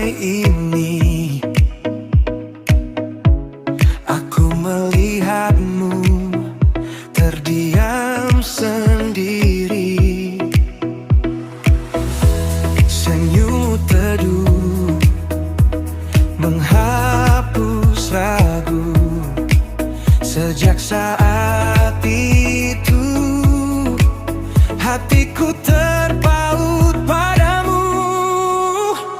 hari ini aku melihatmu terdiam sendiri. Senyum teduh menghapus ragu. Sejak saat itu hatiku terpaut padamu.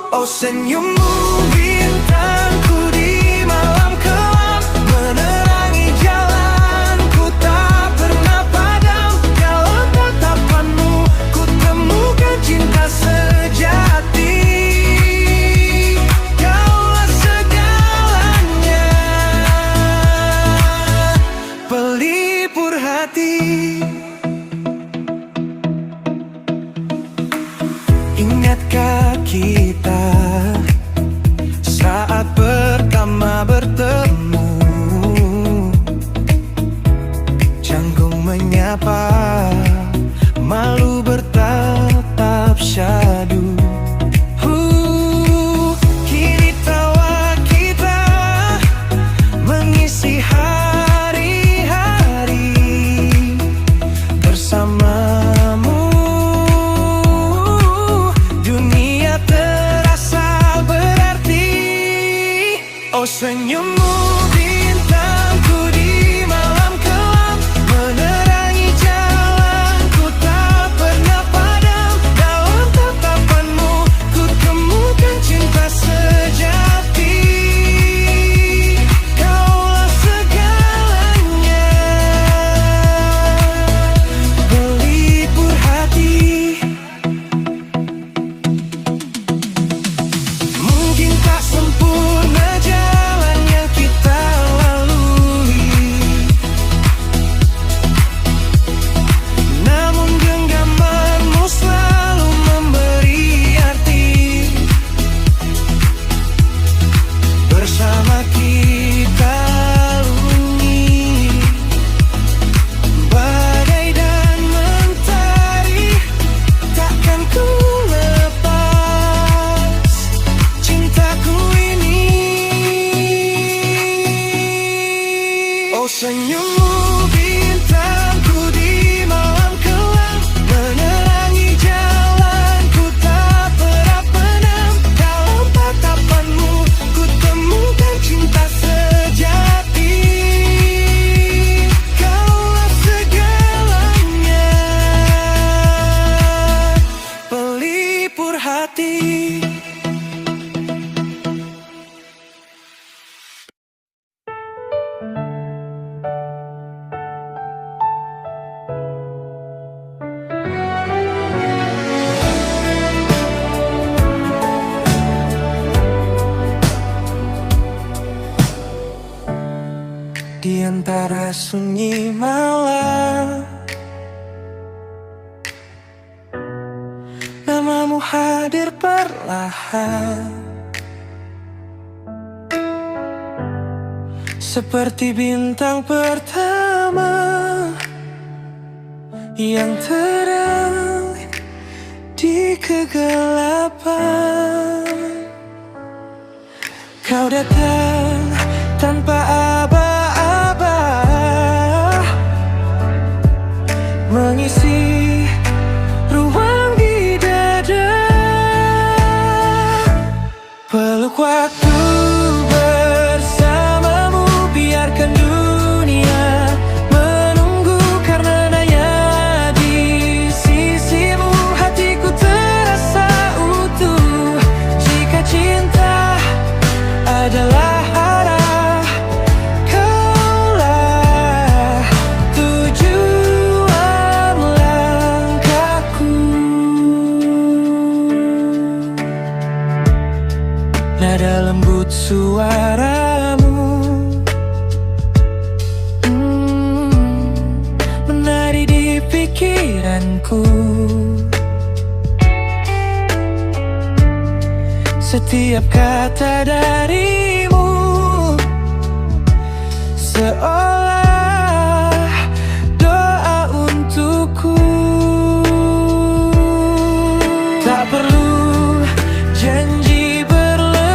Oh, senyummu bintangku di malam kelam, menerangi jalanku tak pernah padam. Dalam tatapanmu ku temukan cinta sejati. Kaulah segalanya, pelipur hati. Ingatkah kita saat pertama bertemu? Canggung menyapa, malu bertatap syadu. Kini tawa kita mengisi hari-hari bersamamu. Dunia terasa berarti. Oh, senyummu bintangku di malam kelam, menerangi jalanku tak pernah padam. Dalam tatapanmu ku temukan cinta sejati. Kaulah segalanya, pelipur hati. Mungkin tak sempurna jalan yang kita lalui, namun genggamanmu selalu memberi arti. Bersama kita lalui badai dan mentari, takkan ku lepas cintaku ini. Oh, senyummu bintangku di malam kelam, menerangi jalanku tak pernah padam. Dalam tatapanmu ku temukan cinta sejati. Kaulah segalanya, pelipur hati. Di antara sunyi malam, namamu hadir perlahan, seperti bintang pertama yang terang di kegelapan. Kau datang tanpa aba-aba, mengisi ruang di dada. Peluk waktu bersamamu, biarkan dunia menunggu karena hanya di sisimu hatiku terasa utuh. Jika cinta adalah arah, kaulah tujuan langkahku. Nada lembut suaramu menari di pikiranku. Setiap kata darimu seolah doa untukku. Tak perlu janji berlebihan,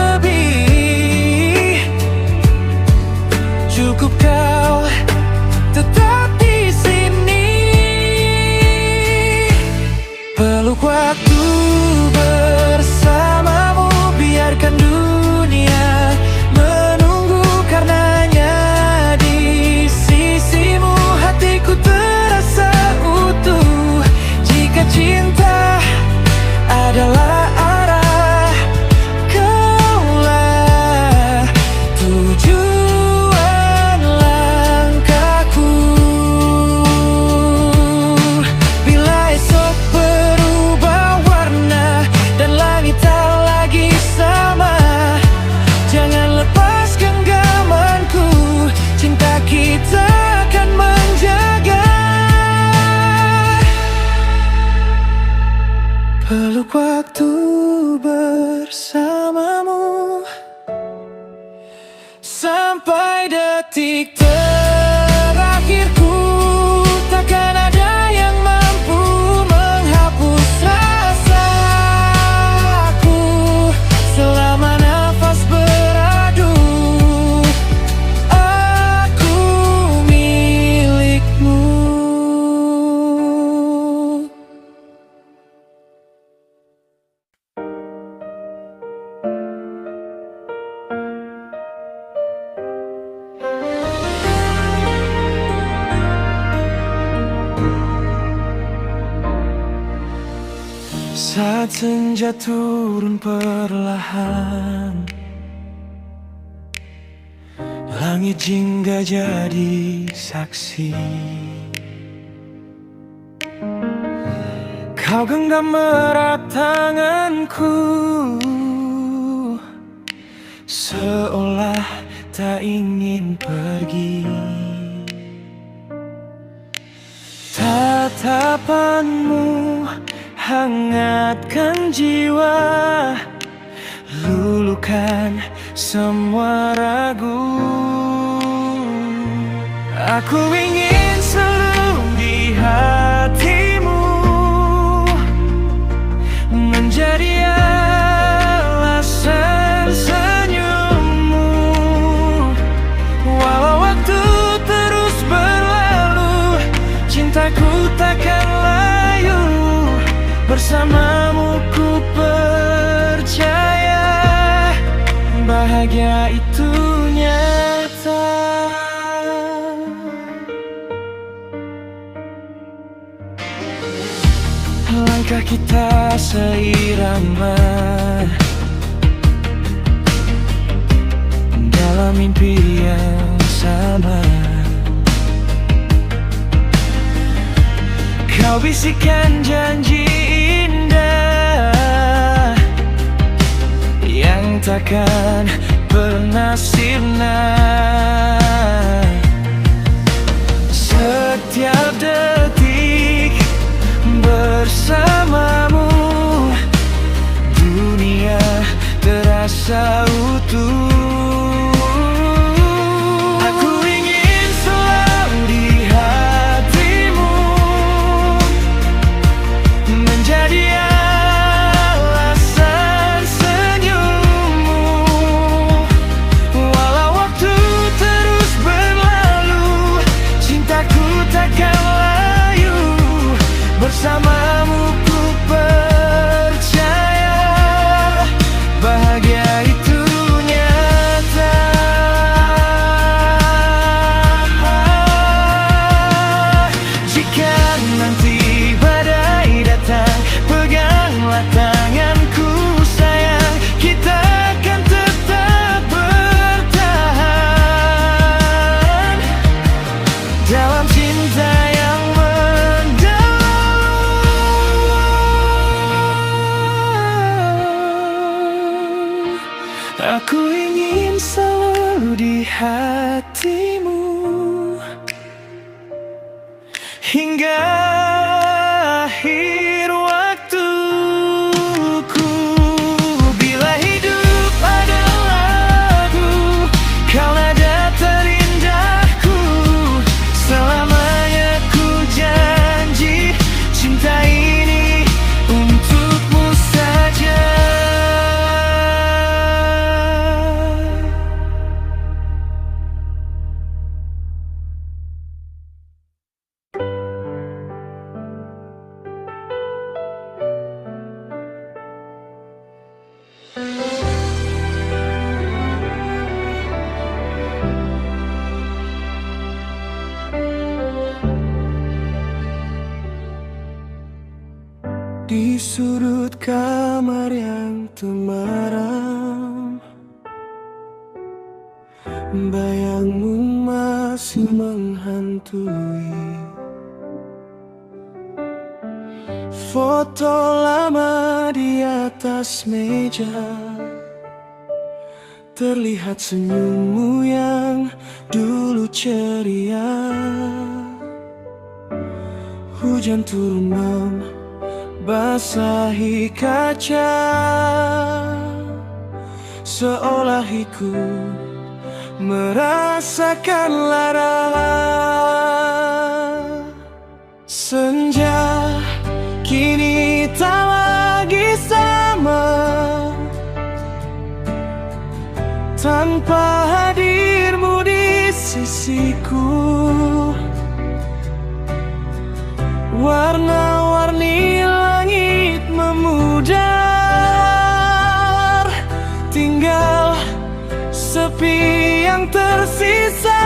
bersamamu sampai detik terakhirku. Takkan ada yang mampu menghapus rasaku selama nafas beradu. Aku milikmu. Saat senja turun perlahan, langit jingga jadi saksi. Kau genggam erat tanganku, seolah tak ingin pergi. Tatapanmu hangatkan jiwa, luluhkan semua ragu. Aku ingin selalu di hatimu, menjadi alasan senyummu. Walau waktu terus berlalu, cintaku takkan layu. Bersamamu ku percaya, bahagia itu nyata. Langkah kita seirama dalam mimpi yang sama. Kau bisikan janji indah yang takkan pernah sirna. Setiap detik bersamamu, dunia terasa utuh. Bersamamu ku percaya, bahagia itu nyata. Jika nanti badai datang, peganglah tanganku sayang. Kita akan tetap bertahan dalam cinta yang aku ingin selalu di hatimu hingga akhir waktuku. Bila hidup adalah lagu, kau nada terindahku. Selamanya ku janji, cinta ini untukmu saja. Di sudut kamar yang temaram, bayangmu masih menghantui. Foto lama di atas meja, terlihat senyummu yang dulu ceria. Hujan turun membasahi kaca, seolah ikut merasakan lara. Senja kini tak lagi sama, tanpa hadirmu di sisiku. Warna-warni langit memudar, tinggal sepi yang tersisa.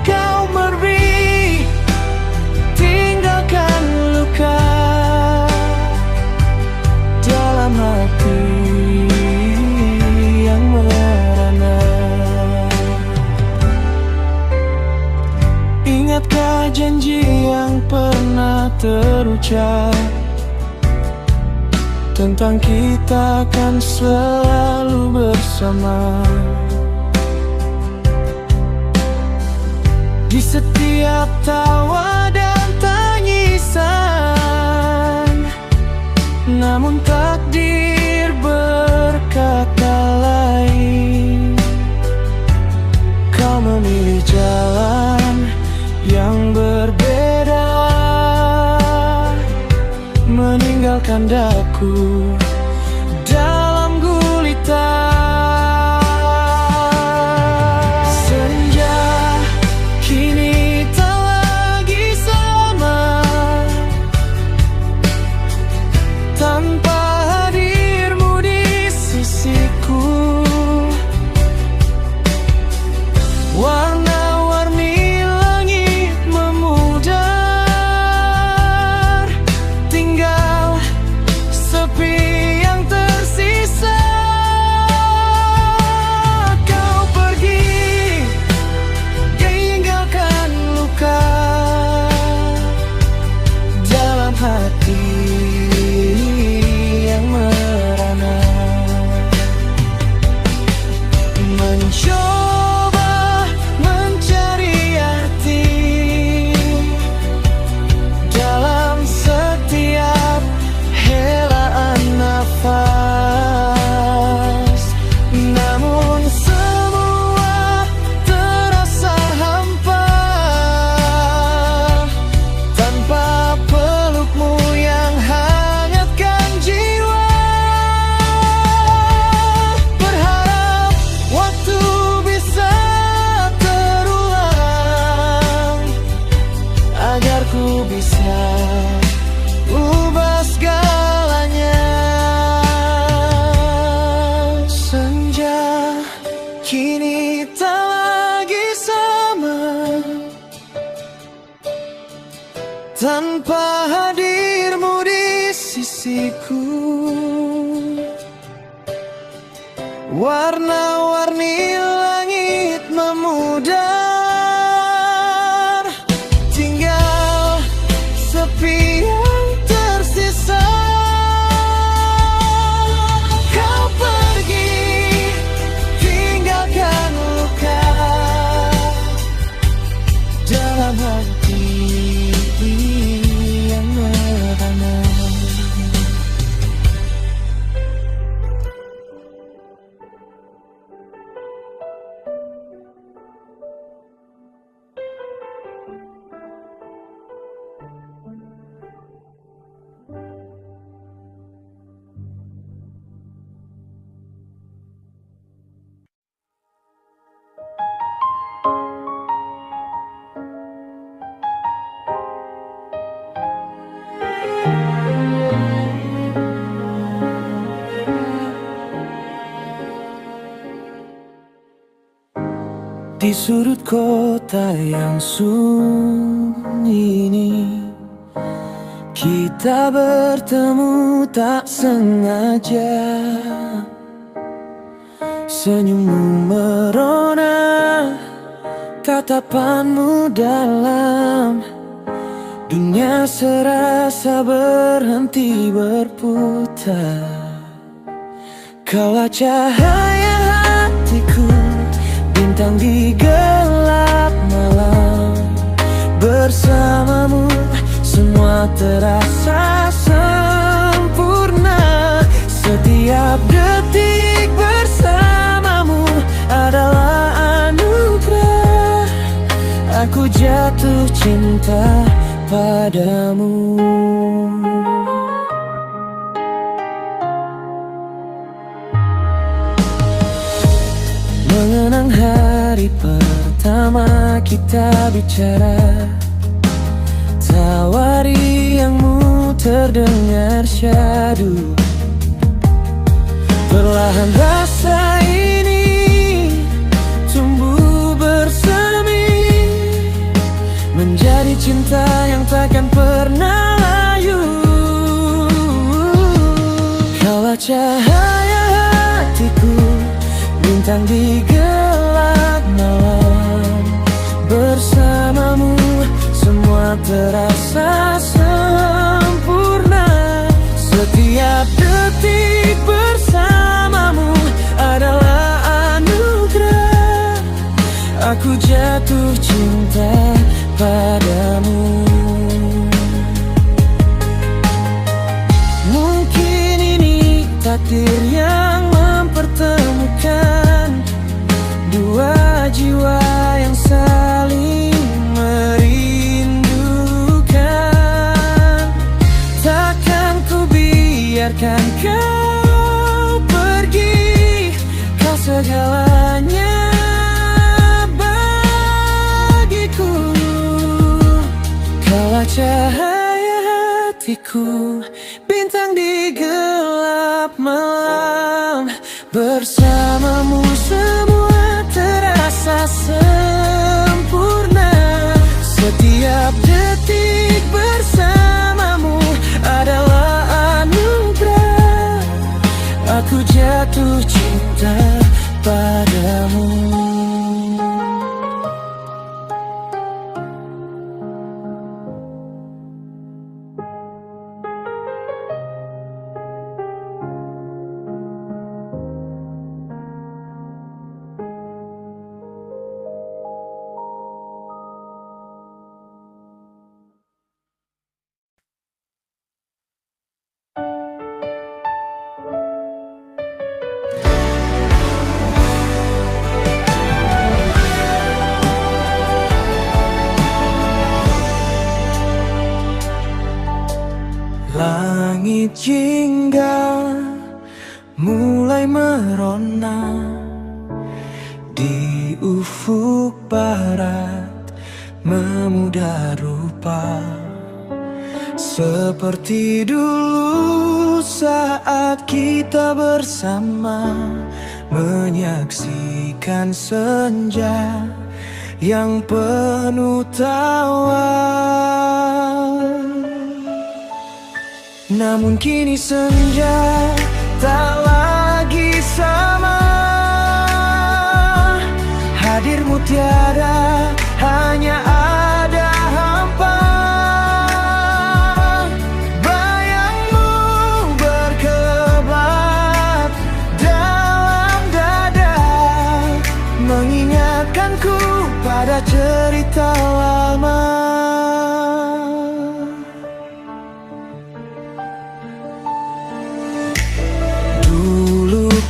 Kau pergi, tinggalkan luka dalam hati yang merana. Ingatkah janji yang pernah terucap tentang kita akan selalu bersama? Di setiap tawa dan tangisan, namun takdir berkata lain. Kau memilih jalan yang berbeda, meninggalkan daku dalam gulita. Senja kini tak lagi sama, tanpa hadirmu di sisiku. Warna-warni langit memudar, tinggal sepi yang tersisa. Kau pergi, tinggalkan luka dalam hati yang merana. Mencoba mencari arti dalam setiap helaan nafas, namun semua terasa hampa tanpa pelukmu yang hangatkan jiwa. Berharap waktu bisa terulang, agar ku bisa ubah segalanya. Senja kini tak lagi sama, tanpa hadirmu di sisiku. Warna-warni langit memudar, tinggal sepi yang tersisa. Kau pergi, tinggalkan luka dalam hati yang merana. Di sudut kota yang sunyi ini, kita bertemu tak sengaja. Senyummu merona, tatapanmu dalam. Dunia serasa berhenti berputar. Kaulah cahaya hatiku, bintang di gelap malam. Bersamamu semua terasa sempurna. Setiap jatuh cinta padamu. Mengenang hari pertama kita bicara, tawa riangmu terdengar syahdu. Perlahan rasa ini tumbuh bersemi, menjadi cinta yang takkan pernah layu. Kaulah cahaya hatiku, bintang di gelap malam. Bersamamu semua terasa sempurna. Setiap detik bersamamu adalah anugerah. Aku jatuh cinta padamu. Mungkin ini takdir yang mempertemukan dua jiwa yang saling merindukan. Takkan ku biarkan kau pergi, kau segalanya bagiku. Kaulah cahaya hatiku, bintang di gelap malam. Bersamamu semua terasa sempurna. Setiap detik bersamamu adalah anugerah. Aku jatuh cinta padamu. Langit jingga mulai merona, di ufuk barat memudar rupa. Seperti dulu saat kita bersama, menyaksikan senja yang penuh tawa. Namun kini senja tak lagi sama. Hadirmu tiada, hanya ada hampa. Bayangmu berkelebat dalam dada, mengingatkanku pada cerita lama.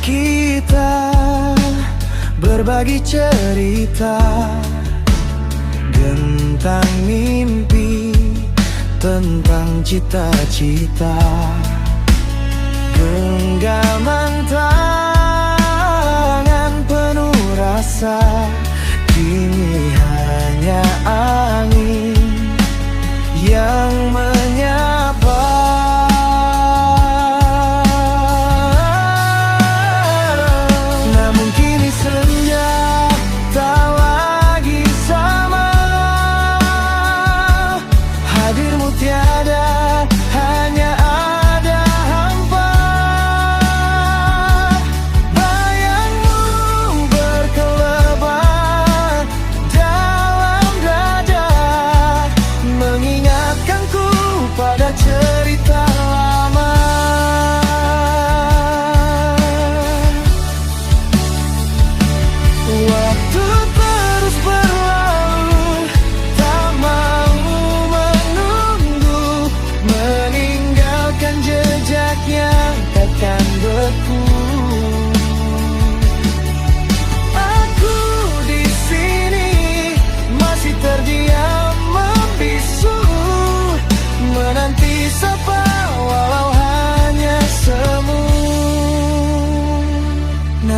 Kita berbagi cerita tentang mimpi, tentang cita-cita. Genggaman tangan penuh rasa, kini hanya angin yang menyapa. Bayangmu berkelebat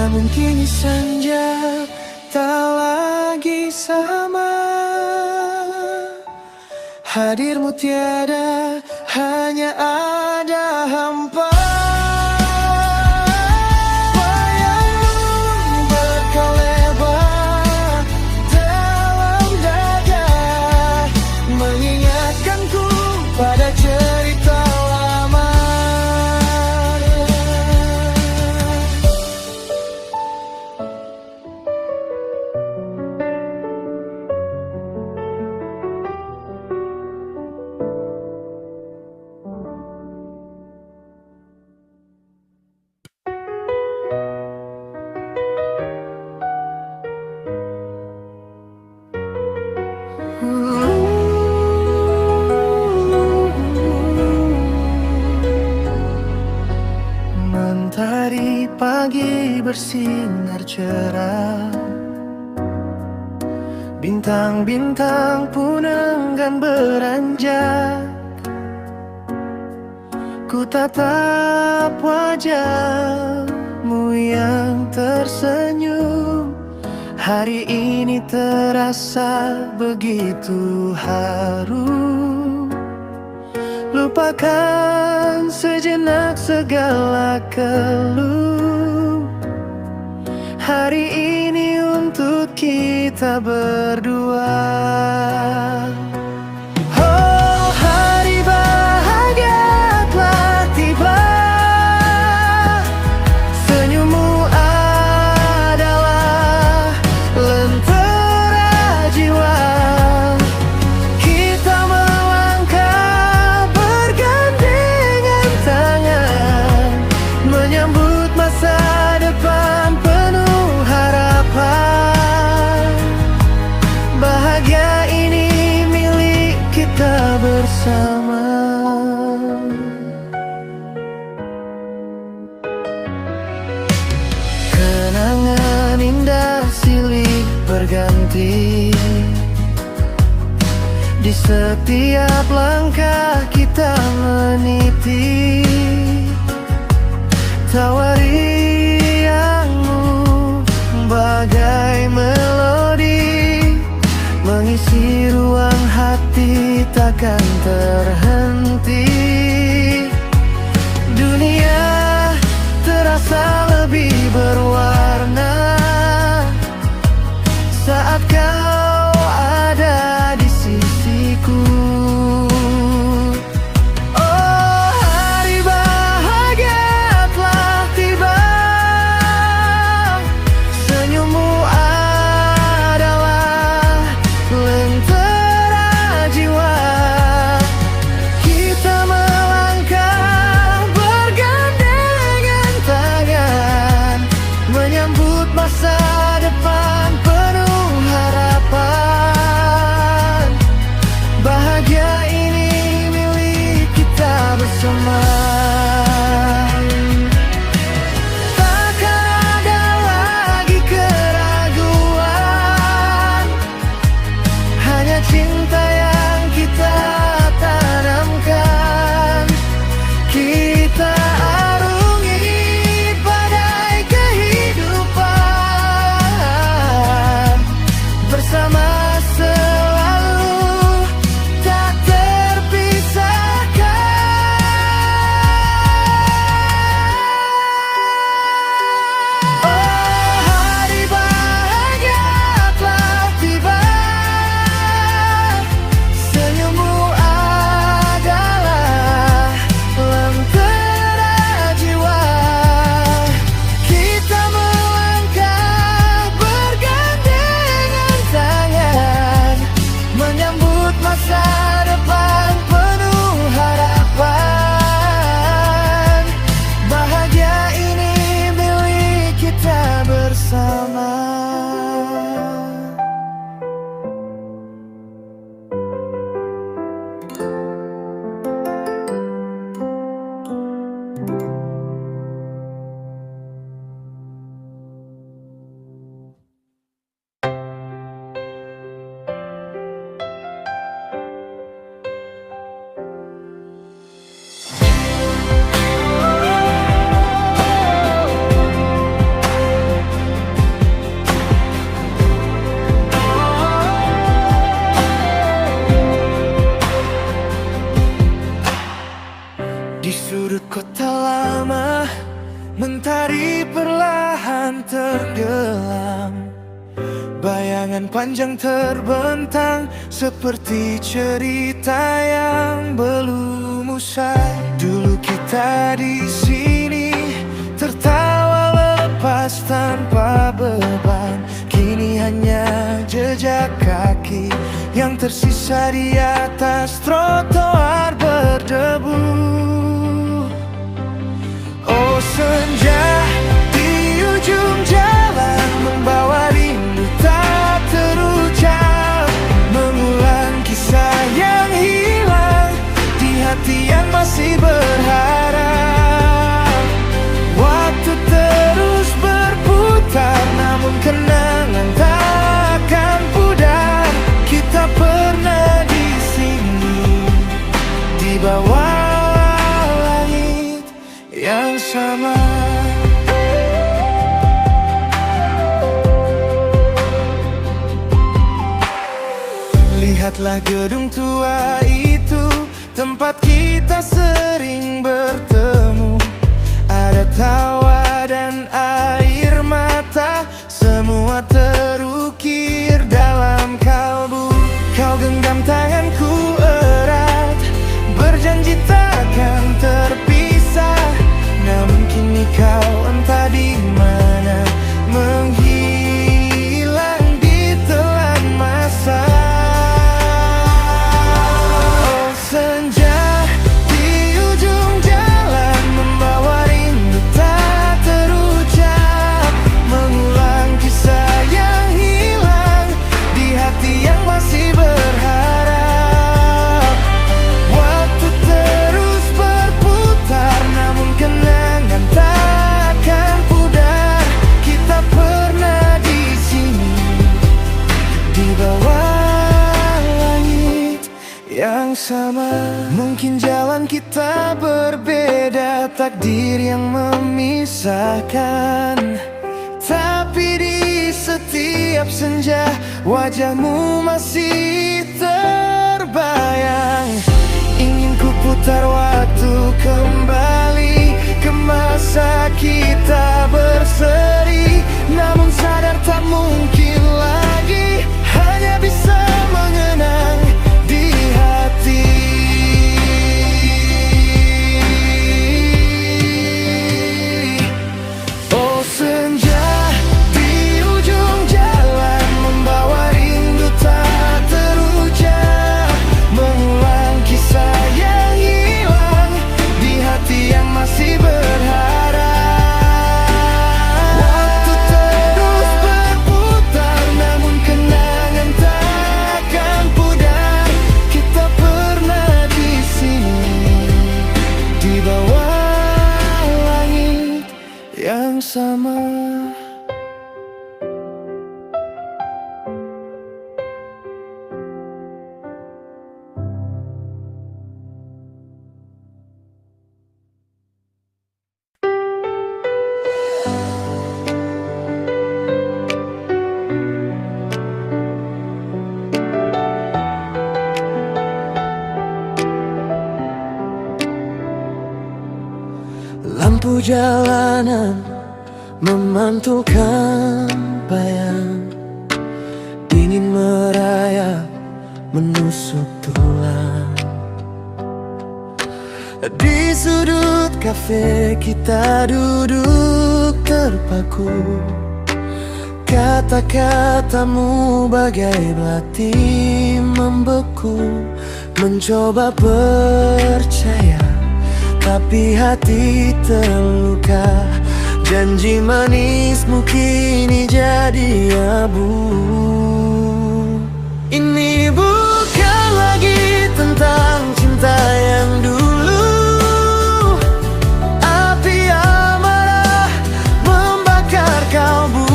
Namun kini senja tak lagi sama. Hadirmu tiada, hanya ada hampa. Bayangmu berkelebat dalam dada, mengingatkanku pada cerita lama. Mentari pagi bersinar cerah, bintang-bintang pun enggan beranjak. Ku tatap wajahmu yang tersenyum. Hari ini terasa begitu harum. Lupakan sejenak segala keluh. Hari ini untuk kita berdua. Oh, hari bahagia telah tiba. Senyummu adalah lentera jiwa. Kita melangkah bergandengan tangan, menyambut masa depan penuh harapan. Bahagia ini milik kita bersama. Kenangan indah silih berganti, di setiap langkah kita meniti. Tawa riangmu bagai melodi, mengisi ruang hati takkan terhenti. Dunia terasa lebih berwarna saat kau ada di sisiku. Oh, hari bahagia telah tiba. Senyummu adalah lentera jiwa. Kita Hari perlahan tenggelam, bayangan panjang terbentang seperti cerita yang belum usai. Dulu kita di sini tertawa lepas tanpa beban, kini hanya jejak kaki yang tersisa di atas trotoar berdebu. Oh senja di ujung jalan membawa rindu tak terucap, mengulang kisah yang hilang di hati yang masih berharap. Waktu terus berputar, namun kenangan takkan pudar. Kita pernah di sini, di bawah langit yang sama. Lihatlah gedung tua itu, tempat kita sering bertemu. Ada tawa dan air mata, semua terukir dalam kalbu. Kau genggam tanganku erat, berjanji takkan terpisah. Namun kini kau entah di mana, menghilang di telan masa. Oh senja di ujung jalan membawa rindu tak terucap, mengulang kisah yang hilang di hati yang masih berharap. Waktu terus berputar, namun kenangan takkan pudar. Kita pernah di sini, di bawah langit yang sama. Mungkin jalan kita berbeda, takdir yang memisahkan, tapi di setiap senja wajahmu masih terbayang. Ingin ku putar waktu kembali ke masa kita berseri, namun sadar tak mungkin lagi, hanya bisa mengenang di hati. Oh senja di ujung jalan membawa rindu tak terucap, mengulang kisah yang hilang di hati yang masih berharap. Waktu terus berputar, namun kenangan takkan pudar. Kita pernah di sini, di bawah langit yang sama. Lampu jalanan memantulkan bayang, dingin merayap menusuk tulang. Di sudut kafe kita duduk terpaku, kata-katamu bagai belati membeku. Mencoba percaya, tapi hati terluka. Janji manismu kini jadi abu. Ini bukan lagi tentang cinta yang dulu. Api amarah membakar kalbu.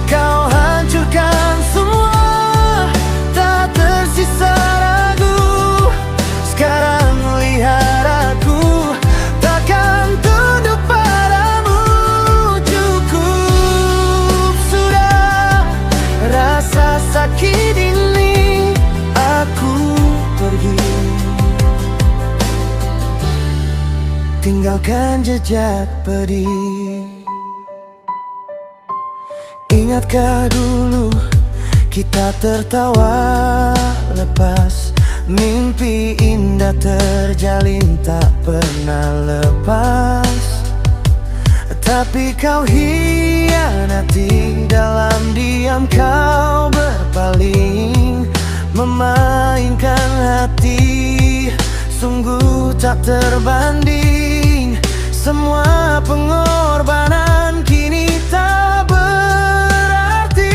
Kau hancurkan semua, tak tersisa ragu. Sekarang lihat aku, takkan tunduk padamu. Cukup sudah. tinggalkan jejak pedih. Ingatkah dulu kita tertawa lepas, mimpi indah terjalin tak pernah lepas. Tapi kau hianati, dalam diam kau berpaling, memainkan hati, sungguh tak terbanding. Semua pengorbanan kini tak berarti.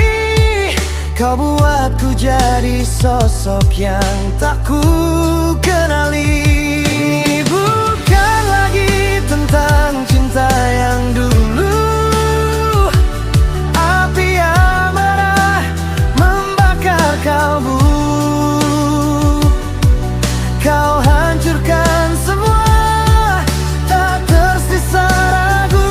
Kau buatku jadi sosok yang tak ku kenali. Bukan lagi tentang cinta yang dulu, api amarah membakar kalbu. Kau hancurkan semua, tak tersisa ragu.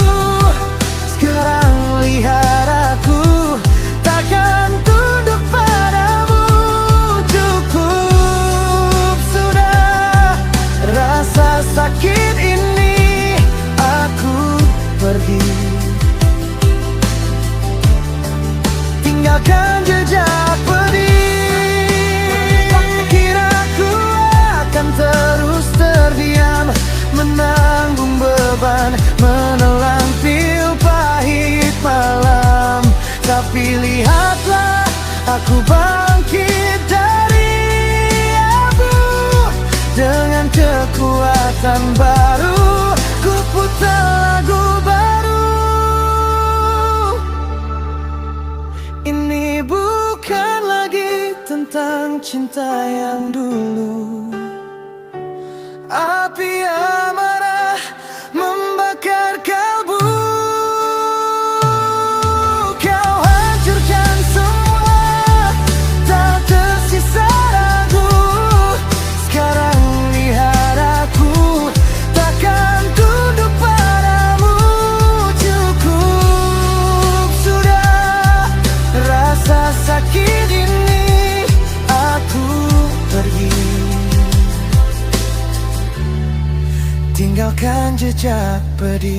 Sekarang lihat aku, takkan tunduk padamu. Cukup sudah rasa sakit ini, aku pergi. Tinggalkan jejak pedih. Kiraku akan terus terdiam, menanggung beban, menelan pil pahit malam. Tapi lihatlah, aku bangkit dari abu. Dengan kekuatan baru, ku putar lagu baru. Ini bukan lagi tentang cinta yang dulu, api amarah membakar kalbu. Kau hancurkan semua, tak tersisa ragu. Sekarang lihat aku, takkan tunduk padamu. Cukup sudah rasa sakit ini, aku pergi. Tinggalkan jejak pedih.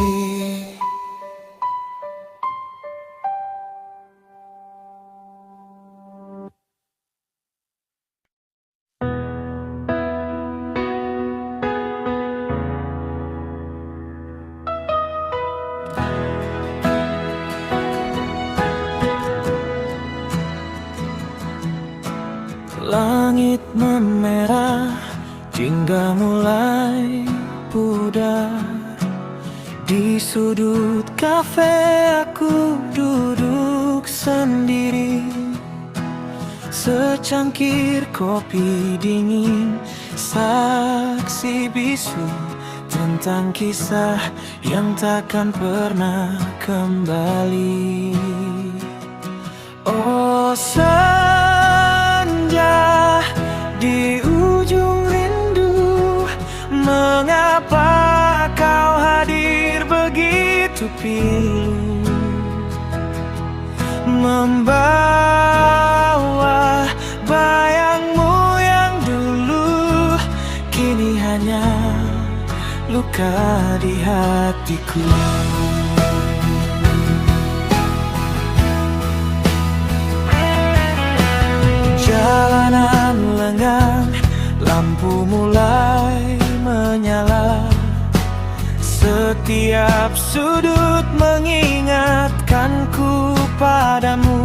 Langit memerah hingga mulai pudar. Di sudut kafe aku duduk sendiri, secangkir kopi dingin, saksi bisu tentang kisah yang takkan pernah kembali. Oh senja di ujung rindu, mengapa kau hadir begitu pilu, membawa bayangmu yang dulu, kini hanya luka di hatiku. Jalanan lengang, lampu mulai menyala. Setiap sudut mengingatkanku padamu.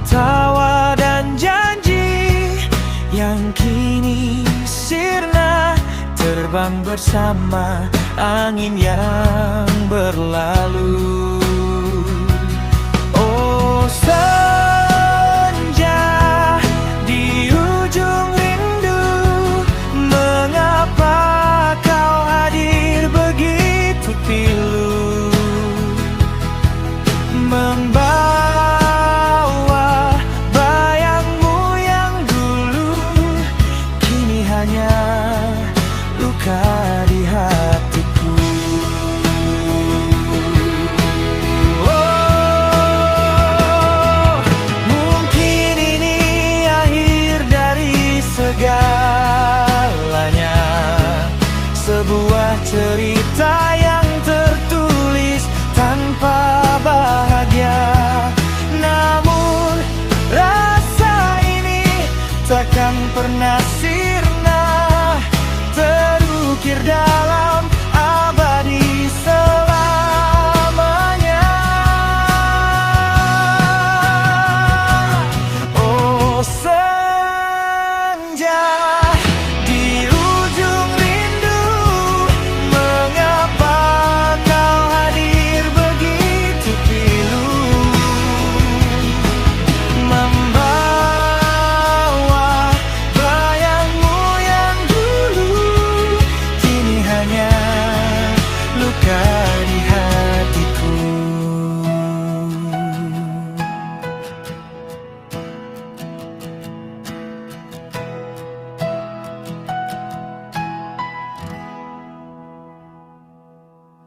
Tawa dan janji yang kini sirna, terbang bersama angin yang berlalu.